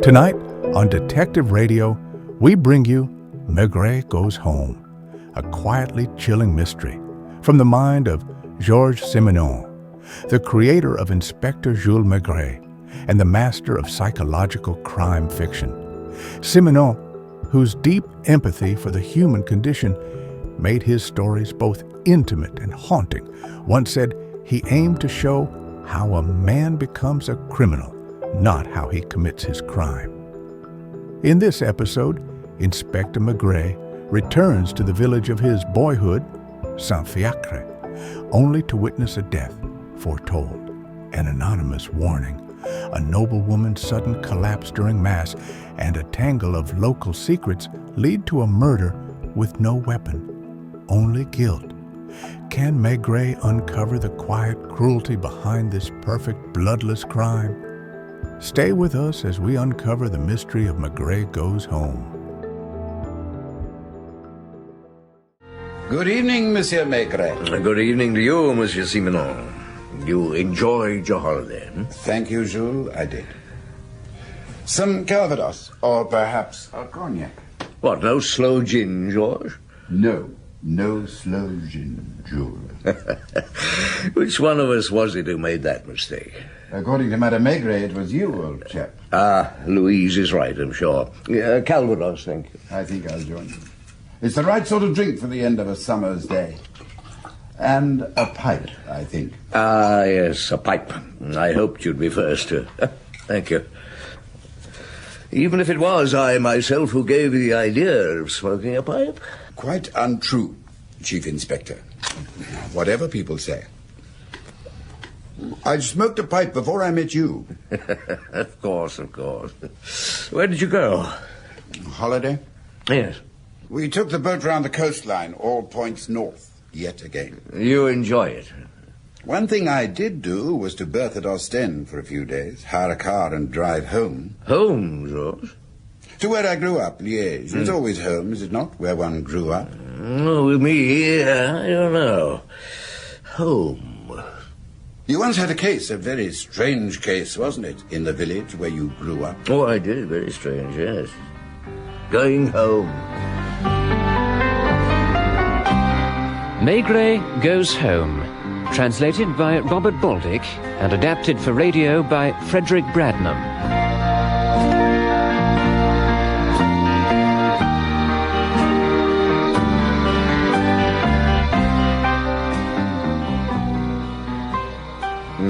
Tonight on Detective Radio, we bring you Maigret Goes Home, a quietly chilling mystery from the mind of Georges Simenon, the creator of Inspector Jules Maigret and the master of psychological crime fiction. Simenon, whose deep empathy for the human condition made his stories both intimate and haunting, once said he aimed to show how a man becomes a criminal, not how he commits his crime. In this episode, Inspector Maigret returns to the village of his boyhood, Saint-Fiacre, only to witness a death foretold, an anonymous warning, a noblewoman's sudden collapse during Mass, and a tangle of local secrets lead to a murder with no weapon, only guilt. Can Maigret uncover the quiet cruelty behind this perfect, bloodless crime? Stay with us as we uncover the mystery of Maigret Goes Home. Good evening, Monsieur Maigret. Good evening to you, Monsieur Simenon. You enjoyed your holiday, hmm? Thank you, Jules, I did. Some Calvados, or perhaps a cognac. What, no slow gin, Georges? No slow gin, Jules. Which one of us was it who made that mistake? According to Madame Maigret, it was you, old chap. Louise is right, I'm sure. Calvados, thank you. I think I'll join you. It's the right sort of drink for the end of a summer's day. And a pipe, I think. Yes, a pipe. I hoped you'd be first. Thank you. Even if it was I myself who gave you the idea of smoking a pipe. Quite untrue, Chief Inspector. Whatever people say. I smoked a pipe before I met you. Of course. Where did you go? Holiday? Yes. We took the boat round the coastline, all points north, yet again. You enjoy it? One thing I did do was to berth at Ostend for a few days, hire a car and drive home. Home, Georges? To where I grew up, Liège. It's always home, is it not, where one grew up? With me, I don't know. Home. You once had a case, a very strange case, wasn't it, in the village where you grew up? Oh, I did. Very strange, yes. Going home. Maigret Goes Home, translated by Robert Baldick and adapted for radio by Frederick Bradnam.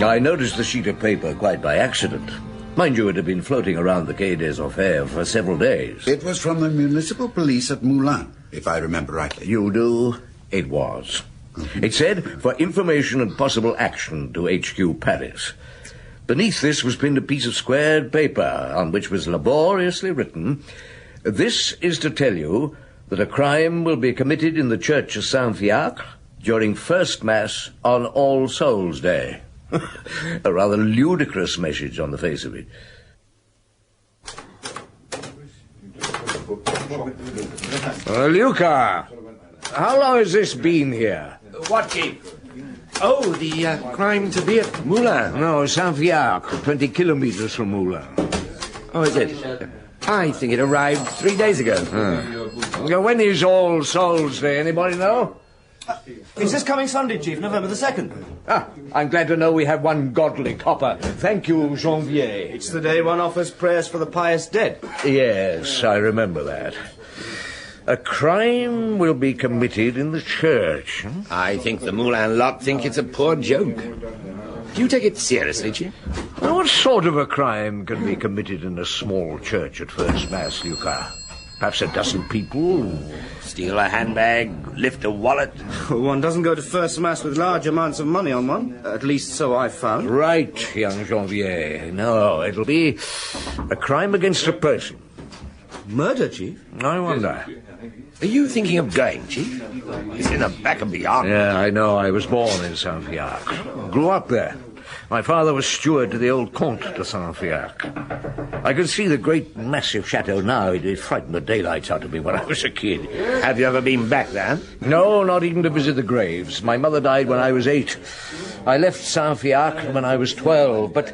I noticed the sheet of paper quite by accident. Mind you, it had been floating around the Quai des Orfèvres for several days. It was from the municipal police at Moulins, if I remember rightly. You do? It was. It said, for information and possible action to HQ Paris. Beneath this was pinned a piece of squared paper on which was laboriously written, "This is to tell you that a crime will be committed in the church of Saint-Fiacre during First Mass on All Souls' Day." A rather ludicrous message on the face of it. Luca, how long has this been here? What, Chief? Oh, the crime to be at Moulins. No, Saint-Fiacre, 20 kilometers from Moulins. Oh, is it? I think it arrived 3 days ago. When is All Souls' Day? Anybody know? Is this coming Sunday, Chief, November the 2nd? I'm glad to know we have one godly copper. Thank you, Janvier. It's the day one offers prayers for the pious dead. Yes, I remember that. A crime will be committed in the church. I think the Moulin lot think it's a poor joke. Do you take it seriously, Chief? Now, what sort of a crime can be committed in a small church at First Mass, Luca? Perhaps a dozen people? Steal a handbag, lift a wallet. One doesn't go to First Mass with large amounts of money on one. At least so I've found. Right, young Janvier. No, it'll be a crime against a person. Murder, Chief? I wonder. Are you thinking of going, Chief? It's in the back of the ark. Yeah, I know. I was born in Saint-Fiacre. Grew up there. My father was steward to the old Countess de Saint-Fiacre. I can see the great, massive chateau now. It frightened the daylights out of me when I was a kid. Have you ever been back there? No, not even to visit the graves. My mother died when I was 8. I left Saint-Fiacre when I was 12, but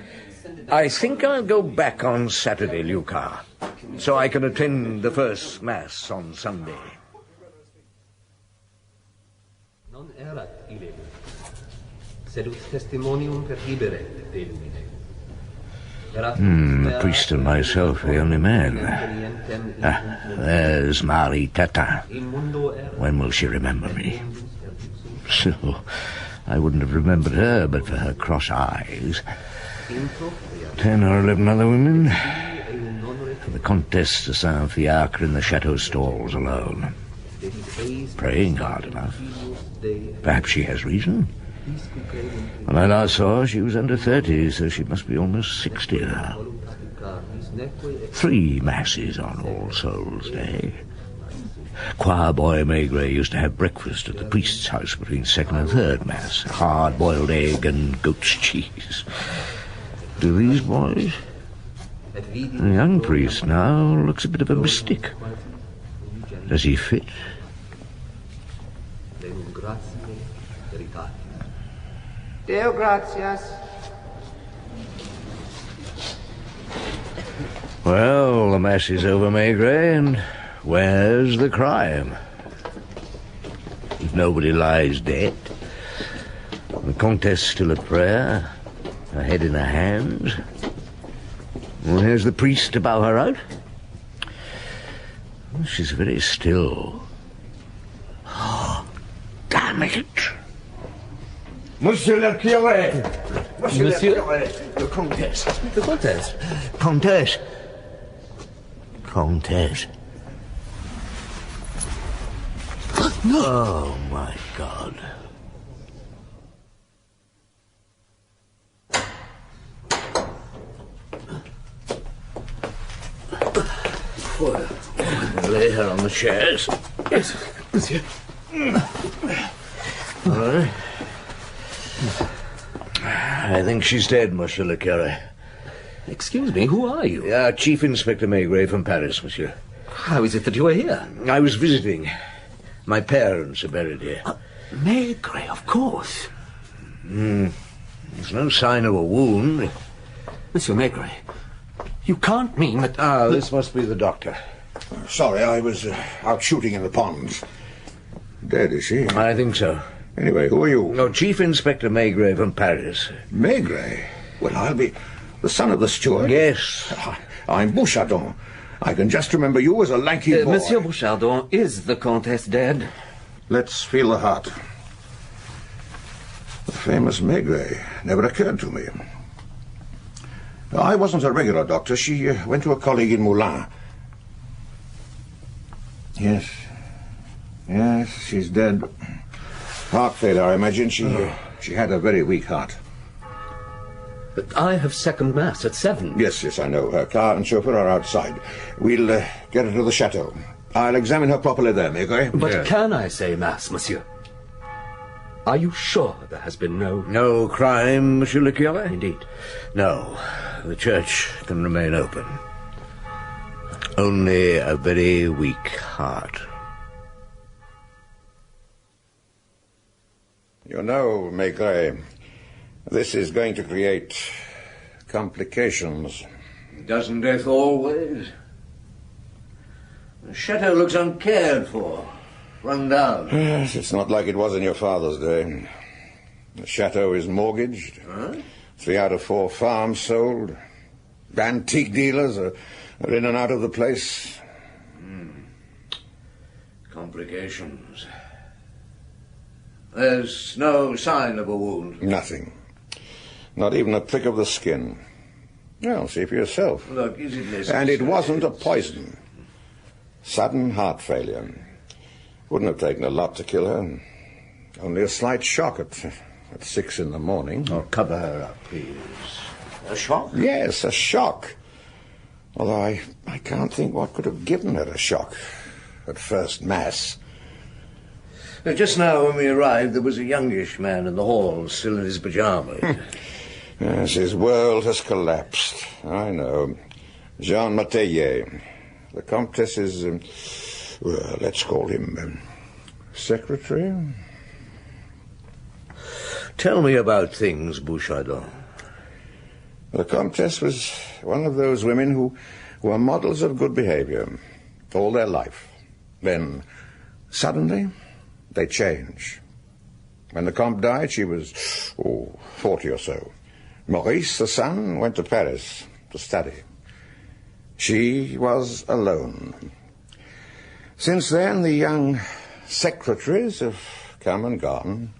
I think I'll go back on Saturday, Lucas, so I can attend the first Mass on Sunday. Non erat ille, sed ut testimonium perhibere termine. The priest and myself, the only man. There's Marie Tata. When will she remember me? So, I wouldn't have remembered her but for her cross eyes. 10 or 11 other women. For the Countess de Saint-Fiacre in the chateau stalls alone. Praying hard enough. Perhaps she has reason. When I last saw her, she was under 30, so she must be almost 60 now. 3 masses on All Souls' Day. Choir boy Maigret used to have breakfast at the priest's house between 2nd and 3rd Mass. Hard-boiled egg and goat's cheese. Do these boys? The young priest now looks a bit of a mystic. Does he fit? Deo gratias. Well, the Mass is over, Maigret, and where's the crime? If nobody lies dead, the Countess still at prayer, her head in her hands. Well, here's the priest to bow her out. She's very still. Oh, damn it! Monsieur le curé! Monsieur? le curé! The Countess. The Countess? Countess. Countess. No! Oh, my God. Well, lay her on the chairs. Yes, monsieur. All right. I think she's dead, Monsieur le Curé. Excuse me, who are you? Chief Inspector Maigret from Paris, monsieur. How is it that you are here? I was visiting. My parents are buried here. Maigret, of course. There's no sign of a wound. Monsieur Maigret, you can't mean that... This must be the doctor. Sorry, I was out shooting in the ponds. Dead, is she? I think so. Anyway, who are you? No, Chief Inspector Maigret from Paris. Maigret? Well, I'll be the son of the steward. Yes. I'm Bouchardon. I can just remember you as a lanky boy. Monsieur Bouchardon, is the Countess dead? Let's feel the heart. The famous Maigret never occurred to me. I wasn't a regular doctor. She went to a colleague in Moulins. Yes. Yes, she's dead. Heart failure, I imagine. She had a very weak heart. But I have second Mass at 7. Yes, I know. Her car and chauffeur are outside. We'll get her to the chateau. I'll examine her properly there, Maigret. But can I say Mass, monsieur? Are you sure there has been no... No crime, Monsieur le Curé? Indeed. No. The church can remain open. Only a very weak heart. You know, Maigret, this is going to create complications. Doesn't death always? The chateau looks uncared for, run down. Yes, it's not like it was in your father's day. The chateau is mortgaged. Huh? 3 out of 4 farms sold. Antique dealers are in and out of the place. Complications. There's no sign of a wound. Nothing. Not even a prick of the skin. Well, see for yourself. Look, is it necessary? And it wasn't a poison. Sudden heart failure. Wouldn't have taken a lot to kill her. Only a slight shock at 6 in the morning. Oh, cover her up, please. A shock? Yes, a shock. Although I can't think what could have given her a shock at first Mass. Just now, when we arrived, there was a youngish man in the hall, still in his pajamas. Yes, his world has collapsed. I know. Jean Maigret. The Countess's, well, let's call him, secretary? Tell me about things, Bouchardon. The Countess was one of those women who were models of good behavior all their life. Then, suddenly, they change. When the Comte died, she was, 40 or so. Maurice, the son, went to Paris to study. She was alone. Since then, the young secretaries have come and gone.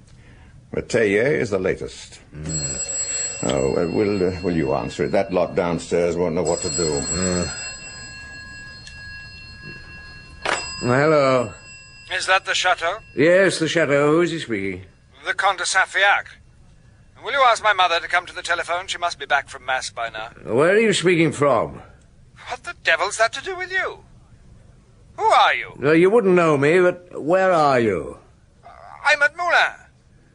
Maigret is the latest. Will you answer it? That lot downstairs won't know what to do. Hello. Is that the chateau? Yes, the chateau. Who is he speaking? The Comte de Saint-Fiacre. Will you ask my mother to come to the telephone? She must be back from Mass by now. Where are you speaking from? What the devil's that to do with you? Who are you? You wouldn't know me, but where are you? I'm at Moulin.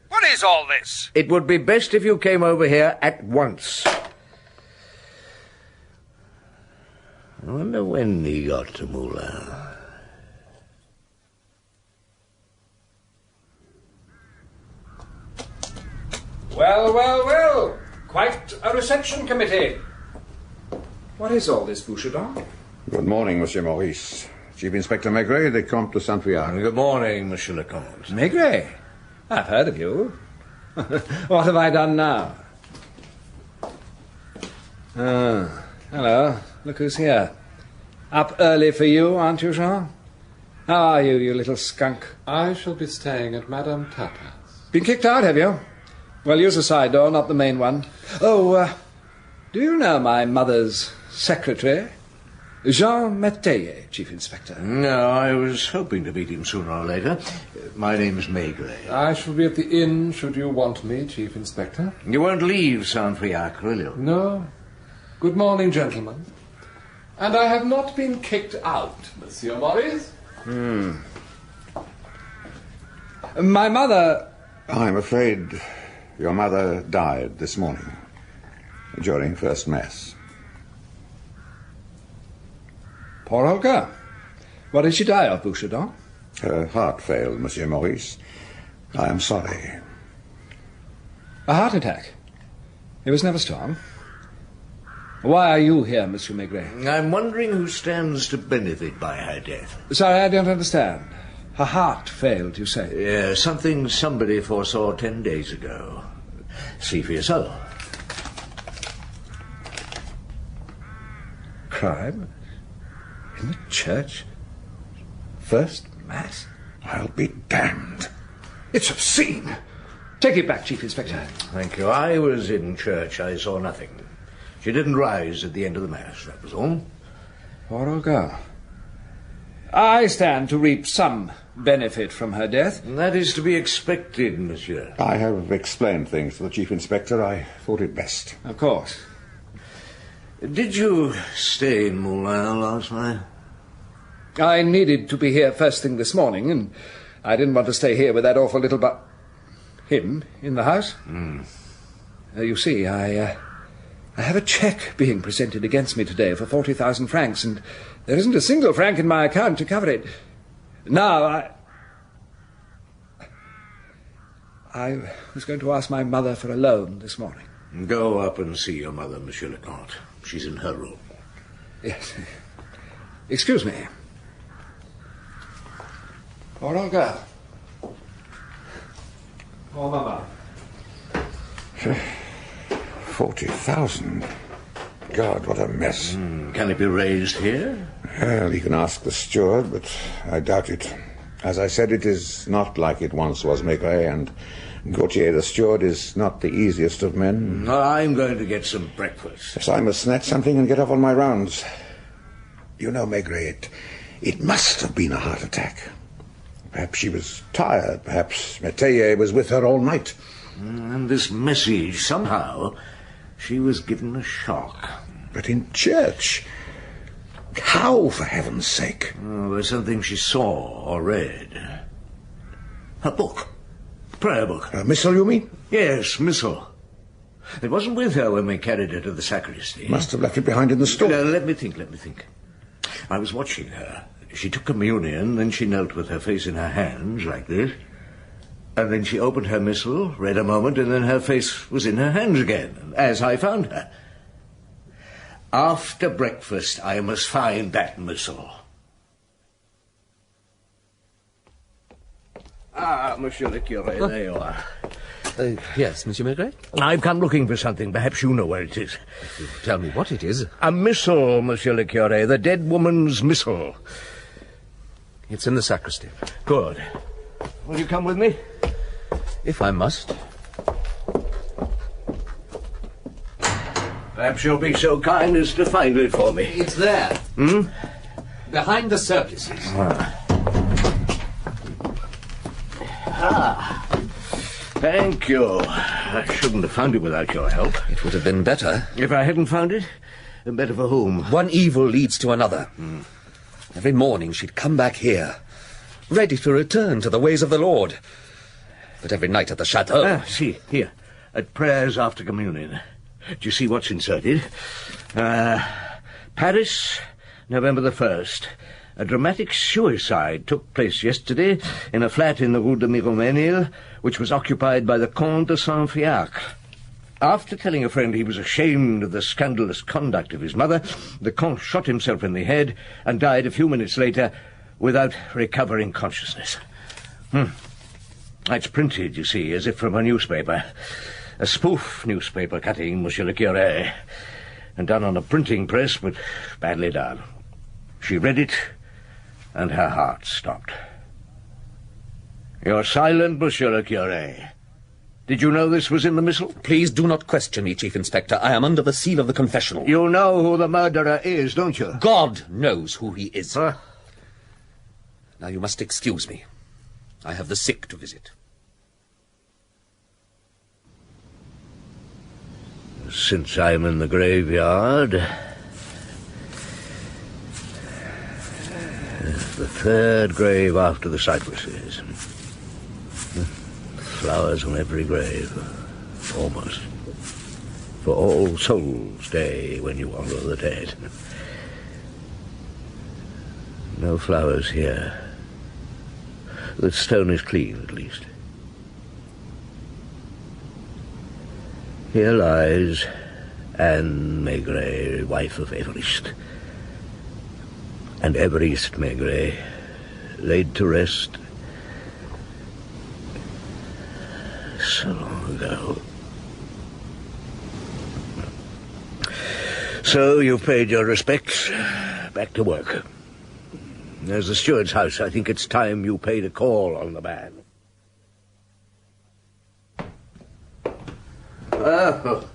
What is all this? It would be best if you came over here at once. I wonder when he got to Moulin. Well. Quite a reception committee. What is all this, Bouchardon? Good morning, Monsieur Maurice. Chief Inspector Maigret, the Comte de Saint-Fiacre. Good morning, Monsieur le Comte. Maigret? I've heard of you. What have I done now? Hello. Look who's here. Up early for you, aren't you, Jean? How are you, you little skunk? I shall be staying at Madame Tapa's. Been kicked out, have you? Well, use the side door, not the main one. Oh, do you know my mother's secretary? Jean Maigret, Chief Inspector. No, I was hoping to meet him sooner or later. My name's Maigret. I shall be at the inn should you want me, Chief Inspector. You won't leave Saint-Fiacre, will you? No. Good morning, gentlemen. And I have not been kicked out, Monsieur Maurice. My mother... I'm afraid your mother died this morning during First Mass. Poor old girl. What did she die of, Bouchardon? Her heart failed, Monsieur Maurice. I am sorry. A heart attack? It was never strong. Why are you here, Monsieur Maigret? I'm wondering who stands to benefit by her death. Sorry, I don't understand. Her heart failed, you say? Yeah, something somebody foresaw 10 days ago. See for yourself. Crime? In the church? First Mass? I'll be damned. It's obscene. Take it back, Chief Inspector. Thank you. I was in church. I saw nothing. She didn't rise at the end of the Mass, that was all. Poor old girl. I stand to reap some benefit from her death. That is to be expected, monsieur. I have explained things to the Chief Inspector. I thought it best. Of course. Did you stay in Moulin last night? I needed to be here first thing this morning, and I didn't want to stay here with that awful little him in the house. You see, I have a cheque being presented against me today for 40,000 francs, and there isn't a single franc in my account to cover it. Now, I was going to ask my mother for a loan this morning. Go up and see your mother, Monsieur le Comte. She's in her room. Yes. Excuse me. Poor old girl. Poor Mama. 40,000. God, what a mess. Can it be raised here? Well, you can ask the steward, but I doubt it. As I said, it is not like it once was, Maigret, and Gautier, the steward, is not the easiest of men. I'm going to get some breakfast. Yes, I must snatch something and get off on my rounds. You know, Maigret, it must have been a heart attack. Perhaps she was tired. Perhaps Maigret was with her all night. And this message, somehow, she was given a shock. But in church? How, for heaven's sake? There's something she saw or read. Her book. Prayer book. A missal, you mean? Yes, missal. It wasn't with her when we carried her to the sacristy. Must have left it behind in the store. Let me think. I was watching her. She took communion, then she knelt with her face in her hands, like this. And then she opened her missal, read a moment, and then her face was in her hands again, as I found her. After breakfast, I must find that missile. Ah, Monsieur le Curé, there you are. Yes, Monsieur Maigret? I've come looking for something. Perhaps you know where it is. Tell me what it is. A missile, Monsieur le Curé. The dead woman's missile. It's in the sacristy. Good. Will you come with me? If I must. Perhaps you'll be so kind as to find it for me. It's there. Behind the surplices. Thank you. I shouldn't have found it without your help. It would have been better. If I hadn't found it, then better for whom? One evil leads to another. Every morning she'd come back here, ready to return to the ways of the Lord. But every night at the chateau... See, here, at prayers after communion. Do you see what's inserted? Paris, November the 1st. A dramatic suicide took place yesterday in a flat in the Rue de Miromesnil, which was occupied by the Comte de Saint-Fiacre. After telling a friend he was ashamed of the scandalous conduct of his mother, the Comte shot himself in the head and died a few minutes later without recovering consciousness. It's printed, you see, as if from a newspaper. A spoof newspaper cutting, Monsieur le Curé. And done on a printing press, but badly done. She read it, and her heart stopped. You're silent, Monsieur le Curé. Did you know this was in the missile? Please do not question me, Chief Inspector. I am under the seal of the confessional. You know who the murderer is, don't you? God knows who he is. Now you must excuse me. I have the sick to visit. Since I'm in the graveyard, the third grave after the cypresses. Flowers on every grave, almost. For All Souls' Day, when you honor the dead. No flowers here. The stone is clean, at least. Here lies Anne Maigret, wife of Évariste. And Évariste Maigret, laid to rest so long ago. So you've paid your respects. Back to work. There's the steward's house. I think it's time you paid a call on the man. Oh,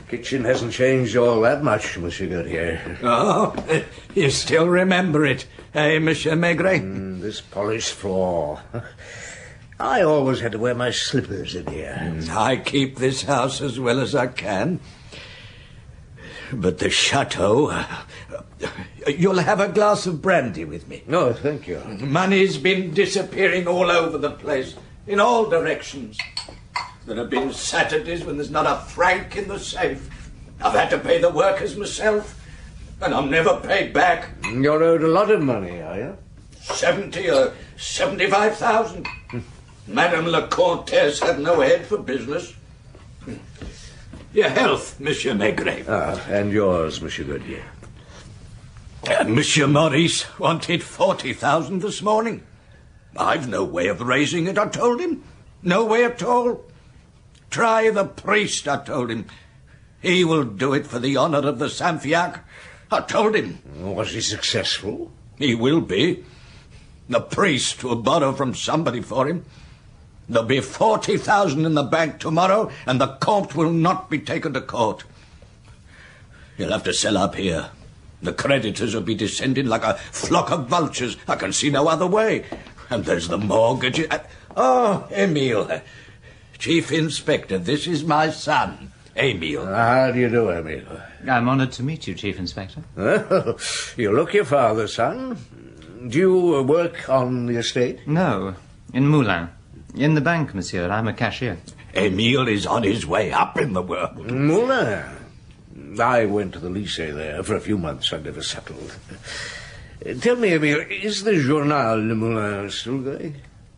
kitchen hasn't changed all that much, Monsieur Gautier. Oh, you still remember it, eh, Monsieur Maigret? This polished floor. I always had to wear my slippers in here. I keep this house as well as I can. But the chateau... You'll have a glass of brandy with me. No, thank you. Money's been disappearing all over the place, in all directions. There have been Saturdays when there's not a franc in the safe. I've had to pay the workers myself, and I'm never paid back. You're owed a lot of money, are you? 70 or 75,000. Madame la Countess had no head for business. Your health, Monsieur Maigret. And yours, Monsieur Gautier. Monsieur Maurice wanted 40,000 this morning. I've no way of raising it, I told him. No way at all. Try the priest, I told him. He will do it for the honor of the Saint-Fiacre. I told him. Was he successful? He will be. The priest will borrow from somebody for him. There'll be 40,000 in the bank tomorrow, and the Comte will not be taken to court. He'll have to sell up here. The creditors will be descending like a flock of vultures. I can see no other way. And there's the mortgage. Oh, Emile. Chief Inspector, this is my son, Emile. How do you do, Emile? I'm honoured to meet you, Chief Inspector. Oh, you look your father's son. Do you work on the estate? No, in Moulins. In the bank, monsieur. I'm a cashier. Emile is on his way up in the world. Moulins? I went to the lycée there for a few months. I never settled. Tell me, Emile, is the Journal Le Moulin still going?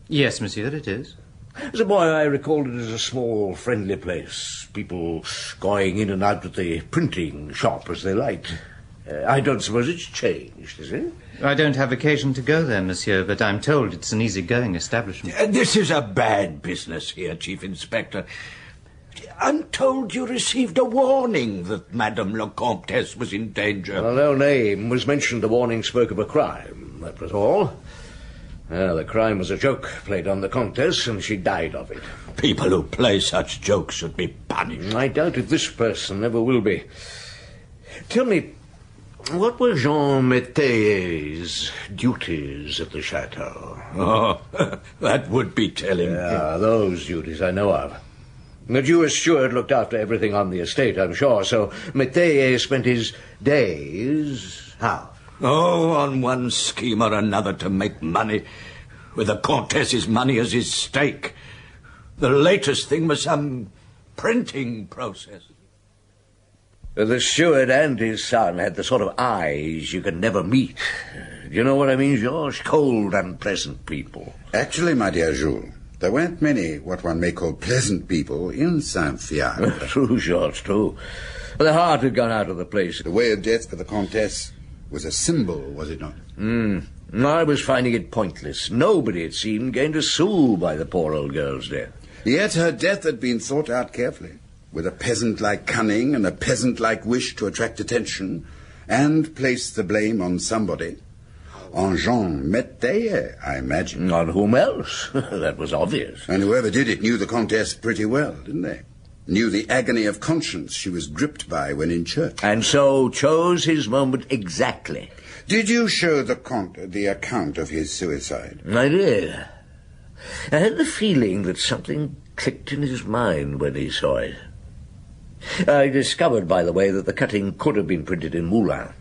Yes, monsieur, it is. As a boy, I recalled it as a small, friendly place, people going in and out of the printing shop as they liked. I don't suppose it's changed, is it? I don't have occasion to go there, monsieur, but I'm told it's an easy-going establishment. This is a bad business here, Chief Inspector. I'm told you received a warning that Madame la Comtesse was in danger. Well, no name was mentioned. The warning spoke of a crime, that was all. The crime was a joke played on the Countess, and she died of it. People who play such jokes should be punished. I doubt if this person ever will be. Tell me, what were Jean Métayer's duties at the chateau? Oh, that would be telling. Yeah, those duties I know of. The Jewish steward looked after everything on the estate, I'm sure, so Métayer spent his days... how? Oh, on one scheme or another to make money, with the Countess's money as his stake. The latest thing was some printing process. The steward and his son had the sort of eyes you could never meet. Do you know what I mean, Georges? Cold, unpleasant people. Actually, my dear Jules, there weren't many what one may call pleasant people in Saint-Fiacre. True, Georges, true. The heart had gone out of the place. The way of death for the Countess was a symbol, was it not? I was finding it pointless. Nobody, it seemed, gained a sou by the poor old girl's death. Yet her death had been thought out carefully, with a peasant-like cunning and a peasant-like wish to attract attention, and place the blame on somebody. On Jean Métayer, I imagine. On whom else? That was obvious. And whoever did it knew the Countess pretty well, didn't they? Knew the agony of conscience she was gripped by when in church. And so chose his moment exactly. Did you show the Comte the account of his suicide? I did. I had the feeling that something clicked in his mind when he saw it. I discovered, by the way, that the cutting could have been printed in Moulins,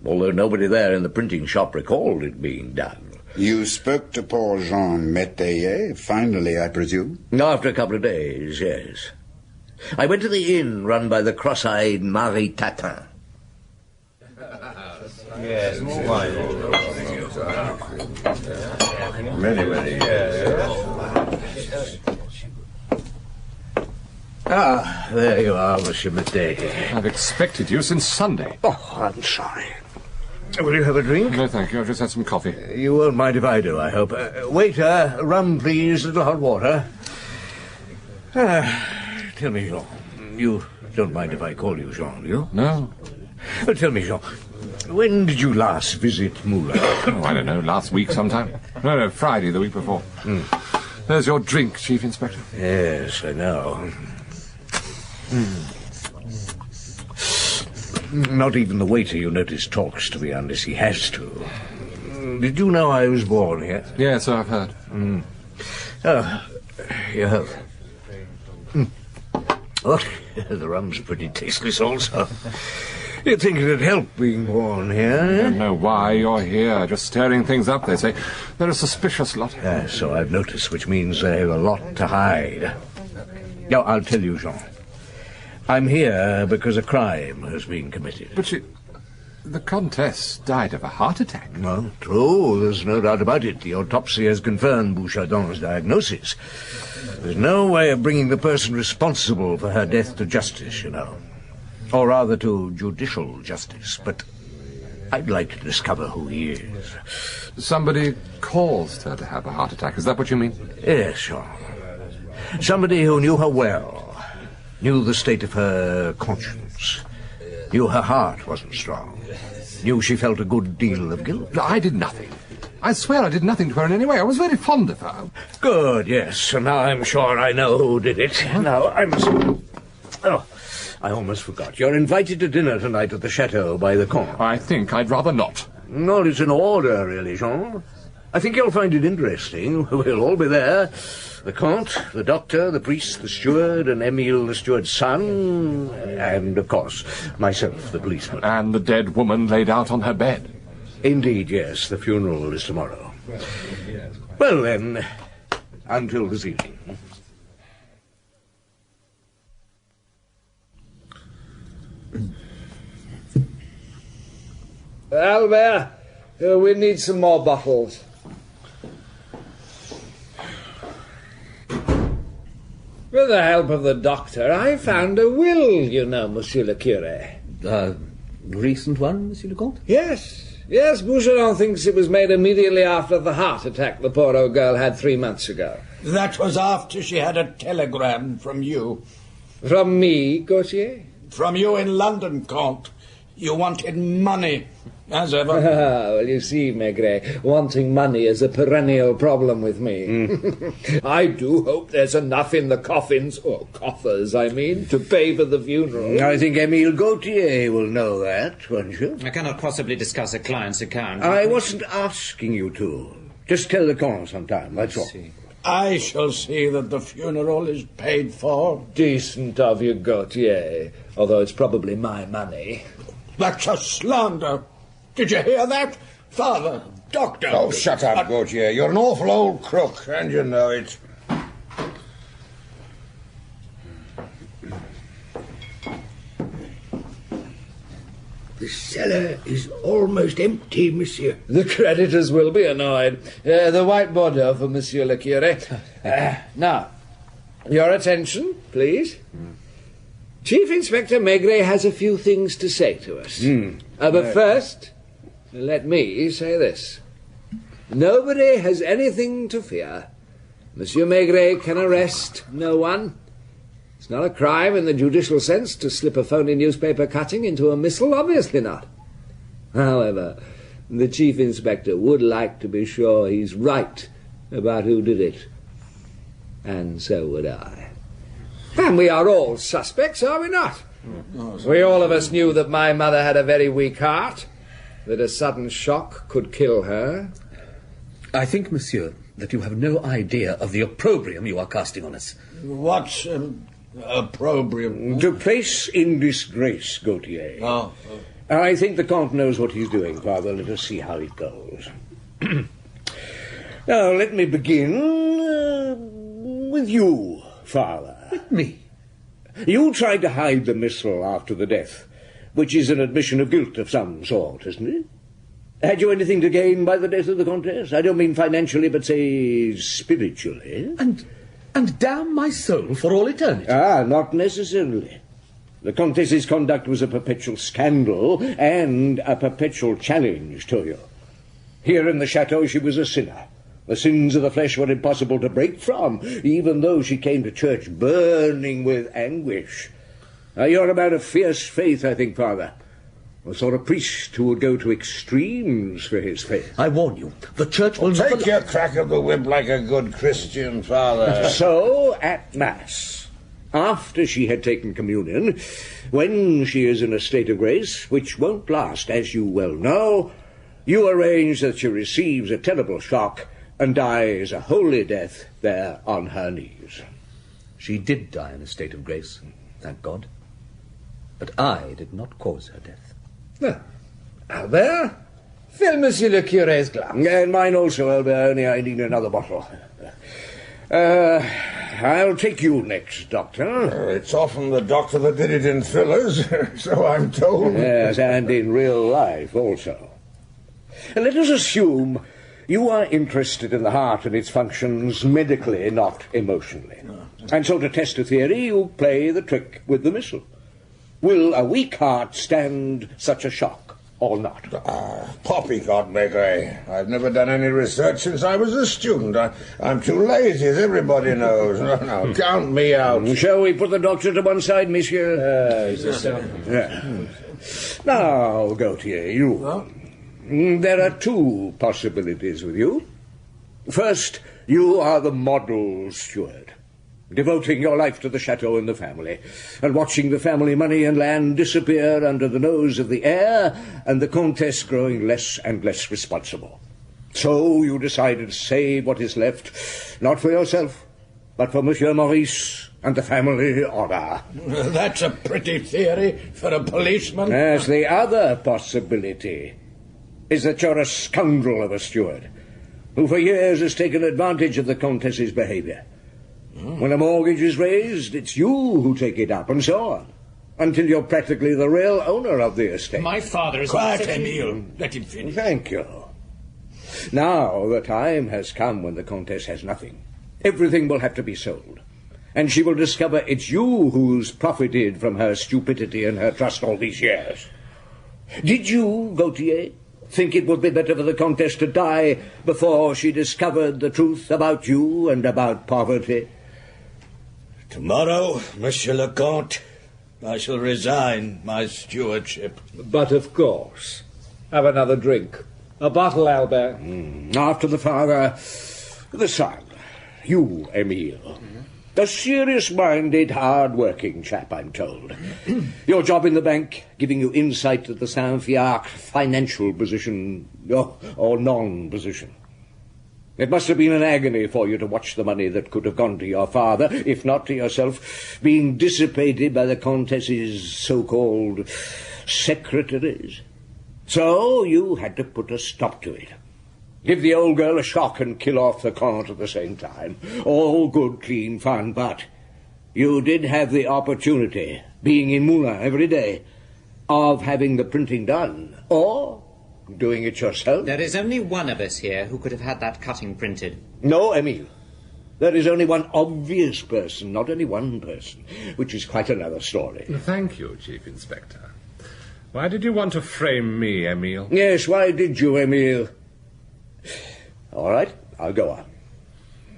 although nobody there in the printing shop recalled it being done. You spoke to poor Jean Métayer, finally, I presume? After a couple of days, yes. I went to the inn run by the cross-eyed Marie Tatin. Yes, more wine. Very, There you are, Monsieur Métayer. I've expected you since Sunday. Oh, I'm sorry. Will you have a drink? No, thank you. I've just had some coffee. You won't mind if I do, I hope. Waiter, rum, please, a little hot water. Tell me, Jean, you don't mind if I call you Jean, do you? No. Tell me, Jean, when did you last visit Moulins? Oh, I don't know, last week sometime. No, Friday, the week before. There's your drink, Chief Inspector. Yes, I know. Not even the waiter, you notice, talks to me unless he has to. Did you know I was born here? Yes, I've heard. Oh, you have. What? The rum's pretty tasteless also. You'd think it'd help being born here, I don't know why you're here. Just stirring things up, they say. They're a suspicious lot. So I've noticed, which means they have a lot to hide. Now, I'll tell you, Jean. I'm here because a crime has been committed. But the Countess died of a heart attack. Well, true, there's no doubt about it. The autopsy has confirmed Bouchardon's diagnosis. There's no way of bringing the person responsible for her death to justice, you know. Or rather to judicial justice. But I'd like to discover who he is. Somebody caused her to have a heart attack. Is that what you mean? Yes, Jean. Somebody who knew her well. Knew the state of her conscience. Knew her heart wasn't strong. Knew she felt a good deal of guilt. I did nothing. I swear I did nothing to her in any way. I was very fond of her. Good, yes. And now I'm sure I know who did it. Now, I must... Oh, I almost forgot. You're invited to dinner tonight at the chateau by the Comte. I think I'd rather not. No, it's an order, really, Jean. I think you'll find it interesting. We'll all be there. The Comte, the doctor, the priest, the steward, and Emile, the steward's son, and, of course, myself, the policeman. And the dead woman laid out on her bed. Indeed, yes. The funeral is tomorrow. Well, then, until this evening. Albert, we need some more bottles. with the help of the doctor, I found a will, you know, Monsieur le Curé. Recent one, Monsieur le Comte? Yes. Yes, Boucheron thinks it was made immediately after the heart attack the poor old girl had 3 months ago. That was after she had a telegram from you. From me, Gautier? From you in London, Comte. You wanted money, as ever. Well, you see, Maigret, wanting money is a perennial problem with me. I do hope there's enough in the coffers, I mean, to pay for the funeral. I think Émile Gautier will know that, won't you? I cannot possibly discuss a client's account. I wasn't asking you to. Just tell the Comte sometime, that's all. I shall see that the funeral is paid for. Decent of you, Gautier, although it's probably my money. That's a slander. Did you hear that? Father, doctor. Oh, shut up, Gautier. You're an awful old crook, and you know it. The cellar is almost empty, monsieur. The creditors will be annoyed. The white Bordeaux for Monsieur le Curé. Now, your attention, please. Chief Inspector Maigret has a few things to say to us. But first, let me say this. Nobody has anything to fear. Monsieur Maigret can arrest no one. It's not a crime in the judicial sense to slip a phony newspaper cutting into a missile, obviously not. However, the Chief Inspector would like to be sure he's right about who did it. And so would I. And we are all suspects, are we not? We all of us knew that my mother had a very weak heart, that a sudden shock could kill her. I think, monsieur, that you have no idea of the opprobrium you are casting on us. What's opprobrium? To place in disgrace, Gautier. I think the Comte knows what he's doing, Father. Let us see how it goes. Now, let me begin with you, Father. With me? You tried to hide the missile after the death, which is an admission of guilt of some sort, isn't it? Had you anything to gain by the death of the Countess? I don't mean financially, but, say, spiritually. And damn my soul for all eternity. Not necessarily. The Countess's conduct was a perpetual scandal and a perpetual challenge to you. Here in the chateau she was a sinner. The sins of the flesh were impossible to break from, even though she came to church burning with anguish. Now, you're a man of fierce faith, I think, Father. A sort of priest who would go to extremes for his faith. I warn you, the church will not... Take your crack of the whip like a good Christian, Father. So, at Mass, after she had taken communion, when she is in a state of grace, which won't last, as you well know, you arrange that she receives a terrible shock and dies a holy death there on her knees. She did die in a state of grace, thank God. But I did not cause her death. Well, Albert, fill Monsieur le Curé's glass. And mine also, Albert, only I need another bottle. I'll take you next, Doctor. It's often the doctor that did it in thrillers, so I'm told. Yes, and in real life also. Let us assume you are interested in the heart and its functions medically, not emotionally. And so to test a theory, you play the trick with the missile. Will a weak heart stand such a shock or not? Poppycock, Maigret. I've never done any research since I was a student. I'm too lazy, as everybody knows. No, count me out. Shall we put the doctor to one side, monsieur? Now, Gautier, you... There are two possibilities with you. First, you are the model steward, devoting your life to the chateau and the family, and watching the family money and land disappear under the nose of the heir, and the Countess growing less and less responsible. So you decided to save what is left, not for yourself, but for Monsieur Maurice and the family honor. That's a pretty theory for a policeman. Yes, the other possibility is that you're a scoundrel of a steward, who for years has taken advantage of the Countess's behaviour. When a mortgage is raised, it's you who take it up, and so on, until you're practically the real owner of the estate. My father is... Quiet, Emile. Let him finish. Thank you. Now the time has come when the Countess has nothing. Everything will have to be sold. And she will discover it's you who's profited from her stupidity and her trust all these years. Did you, Gautier, think it would be better for the Countess to die before she discovered the truth about you and about poverty? Tomorrow, Monsieur le Comte, I shall resign my stewardship. But of course. Have another drink. A bottle, Albert. After the father, the son. You, Emile. A serious-minded, hard-working chap, I'm told. Your job in the bank, giving you insight to the Saint-Fiacre financial position, or non-position. It must have been an agony for you to watch the money that could have gone to your father, if not to yourself, being dissipated by the Countess's so-called secretaries. So you had to put a stop to it. Give the old girl a shock and kill off the Count at the same time. All good, clean fun, but you did have the opportunity, being in Moulins every day, of having the printing done, or doing it yourself. There is only one of us here who could have had that cutting printed. No, Emile. There is only one obvious person, not only one person, which is quite another story. Thank you, Chief Inspector. Why did you want to frame me, Emile? Yes, why did you, Emile? All right, I'll go on.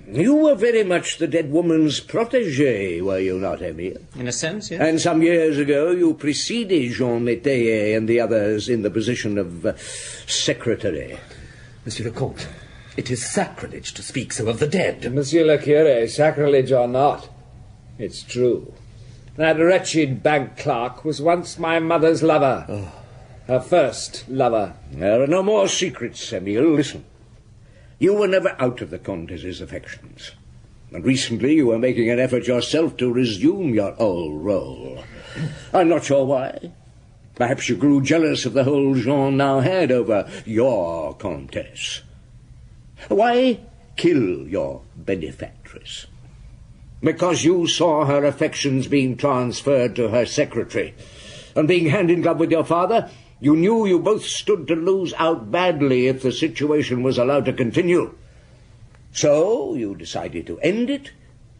You were very much the dead woman's protégé, were you not, Emile? In a sense, yes. And some years ago you preceded Jean Métayer and the others in the position of secretary. Monsieur le Comte, it is sacrilege to speak so of the dead. Monsieur le Curé, sacrilege or not, it's true. That wretched bank clerk was once my mother's lover. Her first lover. There are no more secrets, Emile. Listen. You were never out of the Countess's affections. And recently you were making an effort yourself to resume your old role. I'm not sure why. Perhaps you grew jealous of the hold Jean now had over your Countess. Why kill your benefactress? Because you saw her affections being transferred to her secretary. And being hand in glove with your father, you knew you both stood to lose out badly if the situation was allowed to continue. So you decided to end it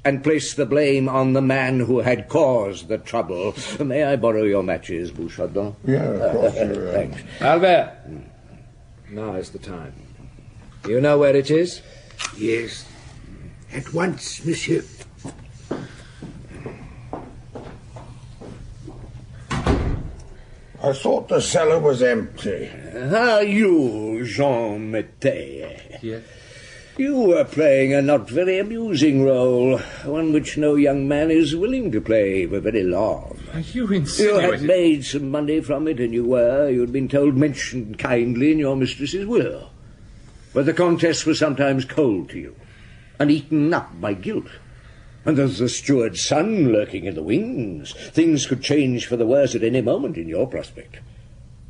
and place the blame on the man who had caused the trouble. May I borrow your matches, Bouchardon? Yeah, of course. Thanks. Albert, now is the time. You know where it is? Yes. At once, monsieur. I thought the cellar was empty. You, Jean Métayer. Yes? You were playing a not very amusing role, one which no young man is willing to play for very long. Are you You insinuating... had made some money from it, and you'd been told mentioned kindly in your mistress's will. But the Countess was sometimes cold to you, and eaten up by guilt. And there's the steward's son lurking in the wings. Things could change for the worse at any moment in your prospect.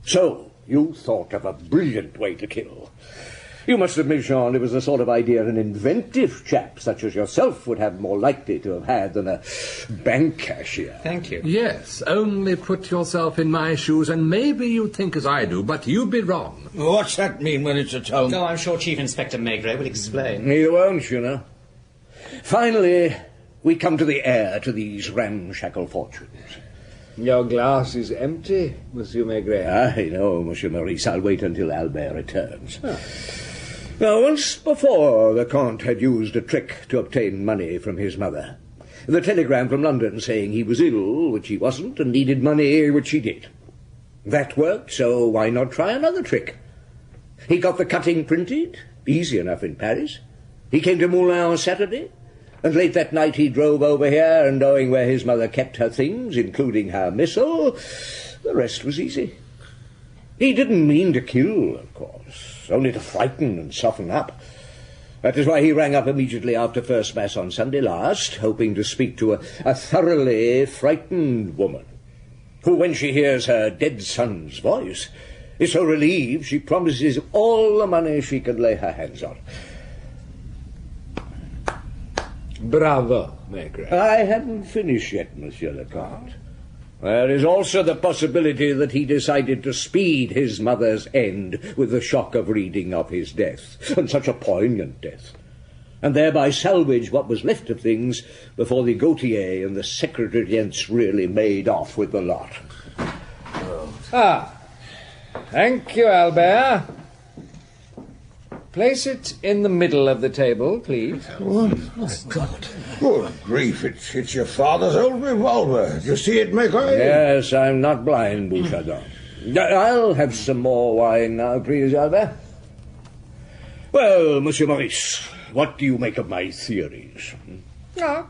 So, you thought of a brilliant way to kill. You must admit, Jean, it was the sort of idea an inventive chap such as yourself would have more likely to have had than a bank cashier. Thank you. Yes, only put yourself in my shoes and maybe you'd think as I do, but you'd be wrong. What's that mean when it's at home? No, I'm sure Chief Inspector Maigret will explain. He won't, you know. Finally, we come to the heir to these ramshackle fortunes. Your glass is empty, Monsieur Maigret. I know, Monsieur Maurice. I'll wait until Albert returns. Now, once before, the Count had used a trick to obtain money from his mother. The telegram from London saying he was ill, which he wasn't, and needed money, which he did. That worked, so why not try another trick? He got the cutting printed, easy enough in Paris. He came to Moulins on Saturday, and late that night he drove over here, and knowing where his mother kept her things, including her missal, the rest was easy. He didn't mean to kill, of course, only to frighten and soften up. That is why he rang up immediately after First Mass on Sunday last, hoping to speak to a thoroughly frightened woman, who, when she hears her dead son's voice, is so relieved she promises all the money she can lay her hands on. Bravo, Maigret. I haven't finished yet, Monsieur le Comte. There is also the possibility that he decided to speed his mother's end with the shock of reading of his death, and such a poignant death. and thereby salvage what was left of things before the Gautier and the Secretariats really made off with the lot. Ah, thank you, Albert. Place it in the middle of the table, please. Oh, my God. Good grief, it's your father's old revolver. Did you see it, Maigret? Yes, I'm not blind, Bouchardon. I'll have some more wine now, please, Albert. Well, Monsieur Maurice, what do you make of my theories? Ah,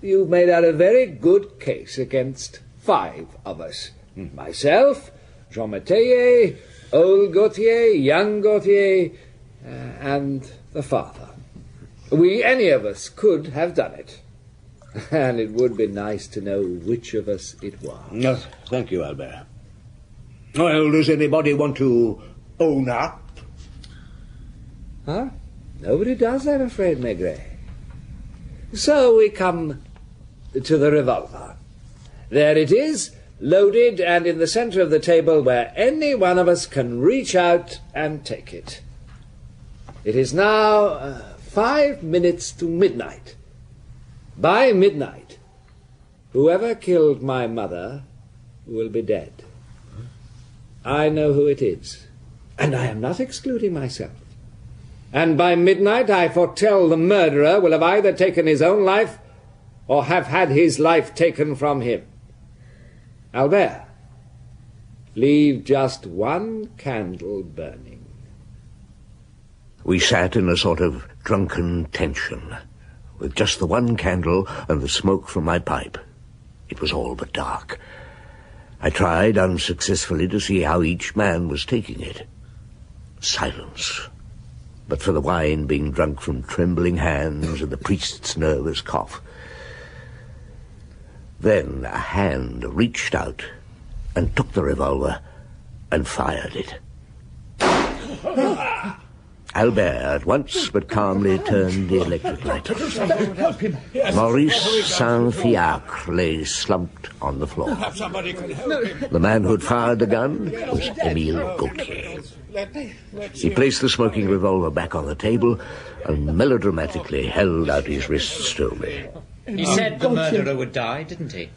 you've made out a very good case against 5 of us. Myself, Jean Métayer, old Gautier, young Gautier, and the father. Any of us could have done it. And it would be nice to know which of us it was. No, thank you, Albert. Well, does anybody want to own up? Huh? Nobody does, I'm afraid, Maigret. So we come to the revolver. There it is, loaded and in the centre of the table where any one of us can reach out and take it. It is now 5 minutes to midnight. By midnight, whoever killed my mother will be dead. I know who it is, and I am not excluding myself. And by midnight I foretell the murderer will have either taken his own life or have had his life taken from him. Albert, leave just 1 candle burning. We sat in a sort of drunken tension, with just the 1 candle and the smoke from my pipe. It was all but dark. I tried unsuccessfully to see how each man was taking it. Silence. But for the wine being drunk from trembling hands and the priest's nervous cough. Then a hand reached out and took the revolver and fired it. Albert at once but calmly turned the electric light. Maurice Saint-Fiacre lay slumped on the floor. The man who'd fired the gun was Émile Gautier. He placed the smoking revolver back on the table and melodramatically held out his wrists to me. He said the murderer would die, didn't he?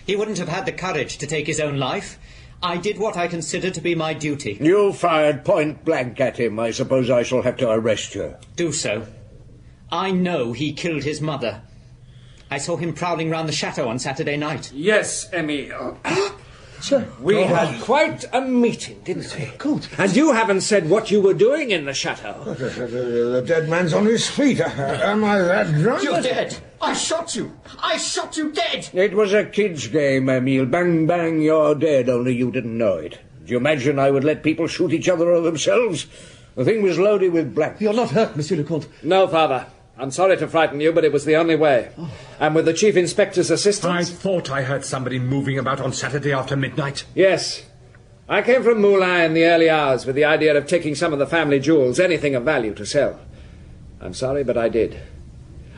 He wouldn't have had the courage to take his own life. I did what I considered to be my duty. You fired point blank at him. I suppose I shall have to arrest you. Do so. I know he killed his mother. I saw him prowling round the chateau on Saturday night. Yes, Emile. Sir, we had quite a meeting, didn't we? Good. And you haven't said what you were doing in the chateau. The dead man's on his feet. Am I that drunk? You're dead. I shot you. I shot you dead. It was a kid's game, Emile. Bang, bang, you're dead, only you didn't know it. Do you imagine I would let people shoot each other or themselves? The thing was loaded with blanks. You're not hurt, Monsieur le Comte? No, Father. I'm sorry to frighten you, but it was the only way. Oh. And with the Chief Inspector's assistance... I thought I heard somebody moving about on Saturday after midnight. Yes. I came from Moulins in the early hours with the idea of taking some of the family jewels, anything of value to sell. I'm sorry, but I did.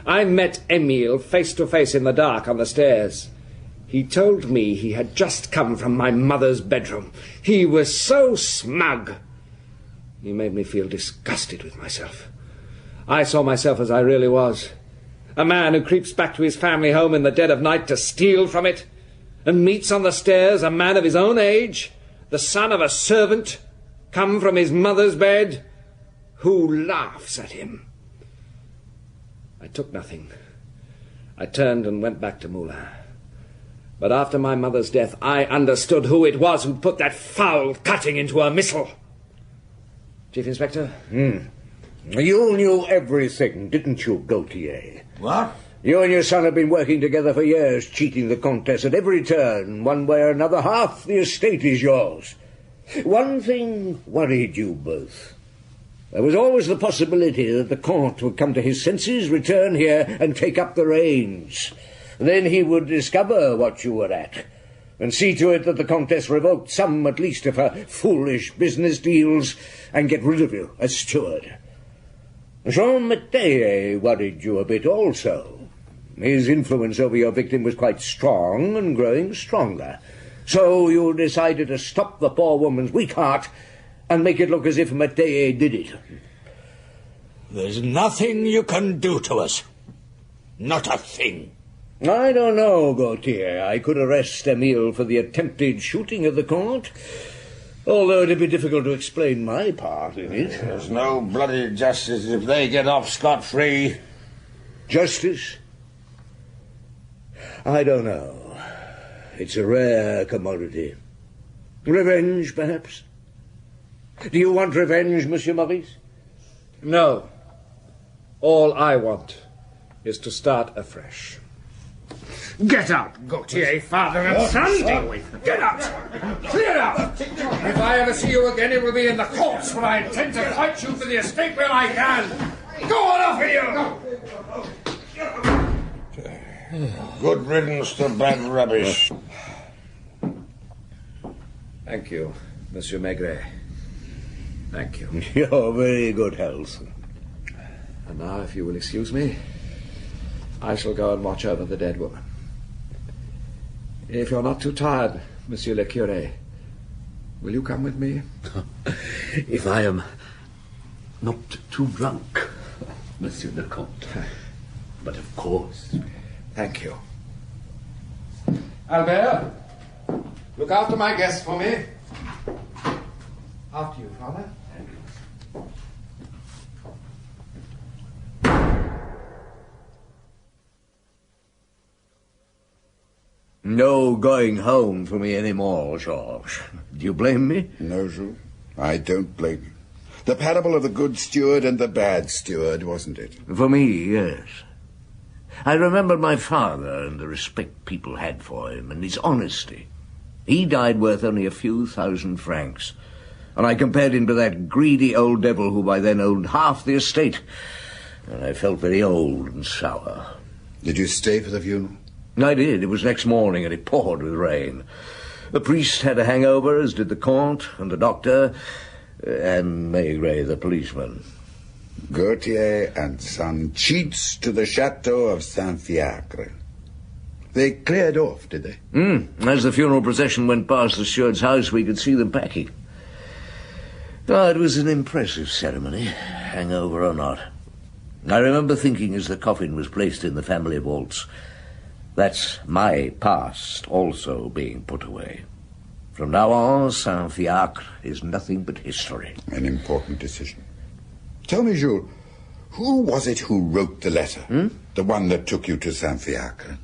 I met Emile face to face in the dark on the stairs. He told me he had just come from my mother's bedroom. He was so smug. He made me feel disgusted with myself. I saw myself as I really was. A man who creeps back to his family home in the dead of night to steal from it, and meets on the stairs a man of his own age, the son of a servant, come from his mother's bed, who laughs at him. I took nothing. I turned and went back to Moulins. But after my mother's death, I understood who it was who put that foul cutting into her missile. Chief Inspector? You knew everything, didn't you, Gautier? What? You and your son have been working together for years, cheating the Countess at every turn. One way or another, half the estate is yours. One thing worried you both. There was always the possibility that the Comte would come to his senses, return here, and take up the reins. Then he would discover what you were at, and see to it that the Countess revoked some, at least, of her foolish business deals, and get rid of you as steward. Jean Métayer worried you a bit also. His influence over your victim was quite strong and growing stronger. So you decided to stop the poor woman's weak heart and make it look as if Métayer did it. There's nothing you can do to us. Not a thing. I don't know, Gautier. I could arrest Emile for the attempted shooting of the Comte, although it'd be difficult to explain my part in it. There's no bloody justice if they get off scot-free. Justice? I don't know. It's a rare commodity. Revenge, perhaps? Do you want revenge, Monsieur Maurice? No. All I want is to start afresh. Get out, Gautier, father and son! Get out! Clear out! If I ever see you again, it will be in the courts, for I intend to fight you for the estate when I can. Go on off with you! Good riddance to bad rubbish. Thank you, Monsieur Maigret. Thank you. Your very good health. And now, if you will excuse me, I shall go and watch over the dead woman. If you're not too tired, Monsieur le Curé, will you come with me? If I am not too drunk, Monsieur le Comte. But of course. Thank you. Albert, look after my guest for me. After you, Father. No going home for me anymore, Georges. Do you blame me? No, Jules. I don't blame you. The parable of the good steward and the bad steward, wasn't it? For me, yes. I remembered my father and the respect people had for him and his honesty. He died worth only a few thousand francs, and I compared him to that greedy old devil who by then owned half the estate, and I felt very old and sour. Did you stay for the funeral? I did. It was next morning, and it poured with rain. The priest had a hangover, as did the Comte and the doctor, and Maigret, the policeman. Gautier and son cheats to the chateau of Saint-Fiacre. They cleared off, did they? As the funeral procession went past the steward's house, we could see them packing. Oh, it was an impressive ceremony, hangover or not. I remember thinking as the coffin was placed in the family vaults, that's my past also being put away. From now on, Saint-Fiacre is nothing but history. An important decision. Tell me, Jules, who was it who wrote the letter? The one that took you to Saint-Fiacre?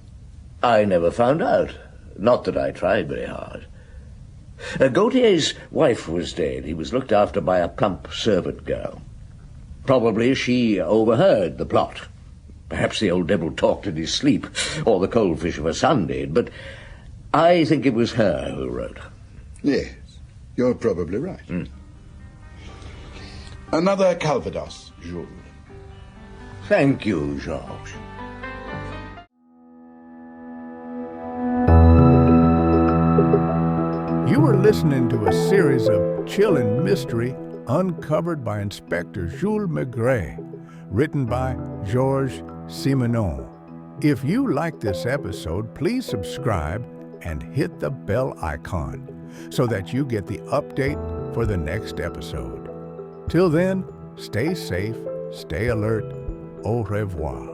I never found out. Not that I tried very hard. Gautier's wife was dead. He was looked after by a plump servant girl. Probably she overheard the plot. Perhaps the old devil talked in his sleep, or the cold fish of a son did, but I think it was her who wrote. Yes, you're probably right. Another Calvados, Jules. Thank you, Georges. You were listening to a series of chilling mystery uncovered by Inspector Jules Maigret, written by Georges Simenon. If you like this episode, please subscribe and hit the bell icon so that you get the update for the next episode. Till then, stay safe, stay alert, au revoir.